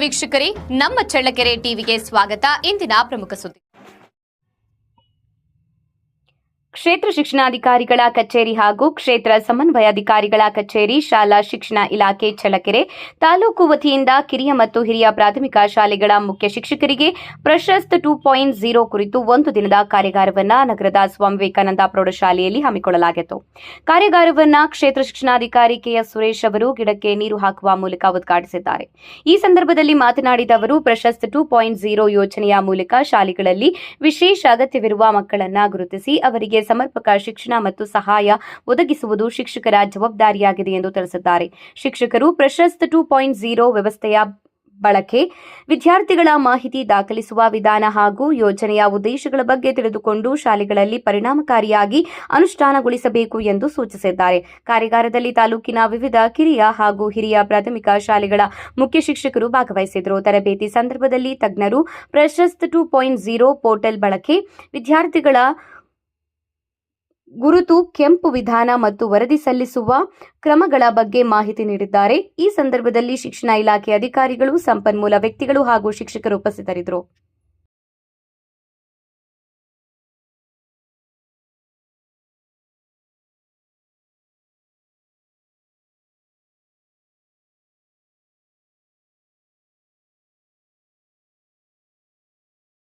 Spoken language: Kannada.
ವೀಕ್ಷಕರೇ, ನಮ್ಮ ಚಳ್ಳಕೆರೆ ಟಿವಿಗೆ ಸ್ವಾಗತ. ಇಂದಿನ ಪ್ರಮುಖ ಸುದ್ದಿ. ಕ್ಷೇತ್ರ ಶಿಕ್ಷಣಾಧಿಕಾರಿಗಳ ಕಚೇರಿ ಹಾಗೂ ಕ್ಷೇತ್ರ ಸಮನ್ವಯಾಧಿಕಾರಿಗಳ ಕಚೇರಿ, ಶಾಲಾ ಶಿಕ್ಷಣ ಇಲಾಖೆ ಚಳ್ಳಕೆರೆ ತಾಲೂಕು ವತಿಯಿಂದ ಕಿರಿಯ ಮತ್ತು ಹಿರಿಯ ಪ್ರಾಥಮಿಕ ಶಾಲೆಗಳ ಮುಖ್ಯ ಶಿಕ್ಷಕರಿಗೆ ಪ್ರಶಸ್ತ್ 2.0 ಕುರಿತು ಒಂದು ದಿನದ ಕಾರ್ಯಾಗಾರವನ್ನು ನಗರದ ಸ್ವಾಮಿ ವಿವೇಕಾನಂದ ಪ್ರೌಢಶಾಲೆಯಲ್ಲಿ ಹಮ್ಮಿಕೊಳ್ಳಲಾಗಿತ್ತು. ಕಾರ್ಯಾಗಾರವನ್ನು ಕ್ಷೇತ್ರ ಶಿಕ್ಷಣಾಧಿಕಾರಿ ಕೆಎಸ್ ಸುರೇಶ್ ಅವರು ಗಿಡಕ್ಕೆ ನೀರು ಹಾಕುವ ಮೂಲಕ ಉದ್ಘಾಟಿಸಿದ್ದಾರೆ. ಈ ಸಂದರ್ಭದಲ್ಲಿ ಮಾತನಾಡಿದ ಅವರು, ಪ್ರಶಸ್ತ್ 2.0 ಯೋಜನೆಯ ಮೂಲಕ ಶಾಲೆಗಳಲ್ಲಿ ವಿಶೇಷ ಅಗತ್ಯವಿರುವ ಮಕ್ಕಳನ್ನು ಗುರುತಿಸಿ ಅವರಿಗೆ ಸಮರ್ಪಕ ಶಿಕ್ಷಣ ಮತ್ತು ಸಹಾಯ ಒದಗಿಸುವುದು ಶಿಕ್ಷಕರ ಜವಾಬ್ದಾರಿಯಾಗಿದೆ ಎಂದು ತಿಳಿಸಿದ್ದಾರೆ. ಶಿಕ್ಷಕರು ಪ್ರಶಸ್ತ್ 2.0 ವ್ಯವಸ್ಥೆಯ ಬಳಕೆ, ವಿದ್ಯಾರ್ಥಿಗಳ ಮಾಹಿತಿ ದಾಖಲಿಸುವ ವಿಧಾನ ಹಾಗೂ ಯೋಜನೆಯ ಉದ್ದೇಶಗಳ ಬಗ್ಗೆ ತಿಳಿದುಕೊಂಡು ಶಾಲೆಗಳಲ್ಲಿ ಪರಿಣಾಮಕಾರಿಯಾಗಿ ಅನುಷ್ಠಾನಗೊಳಿಸಬೇಕು ಎಂದು ಸೂಚಿಸಿದ್ದಾರೆ. ಕಾರ್ಯಾಗಾರದಲ್ಲಿ ತಾಲೂಕಿನ ವಿವಿಧ ಕಿರಿಯ ಹಾಗೂ ಹಿರಿಯ ಪ್ರಾಥಮಿಕ ಶಾಲೆಗಳ ಮುಖ್ಯ ಶಿಕ್ಷಕರು ಭಾಗವಹಿಸಿದರು. ತರಬೇತಿ ಸಂದರ್ಭದಲ್ಲಿ ತಜ್ಞರು ಪ್ರಶಸ್ತ್ 2.0 ಪೋರ್ಟಲ್ ಬಳಕೆ, ವಿದ್ಯಾರ್ಥಿಗಳ ಗುರುತು, ಕೆಂಪು ವಿಧಾನ ಮತ್ತು ವರದಿ ಸಲ್ಲಿಸುವ ಕ್ರಮಗಳ ಬಗ್ಗೆ ಮಾಹಿತಿ ನೀಡಿದ್ದಾರೆ. ಈ ಸಂದರ್ಭದಲ್ಲಿ ಶಿಕ್ಷಣ ಇಲಾಖೆ ಅಧಿಕಾರಿಗಳು, ಸಂಪನ್ಮೂಲ ವ್ಯಕ್ತಿಗಳು ಹಾಗೂ ಶಿಕ್ಷಕರು ಉಪಸ್ಥಿತರಿದ್ದರು.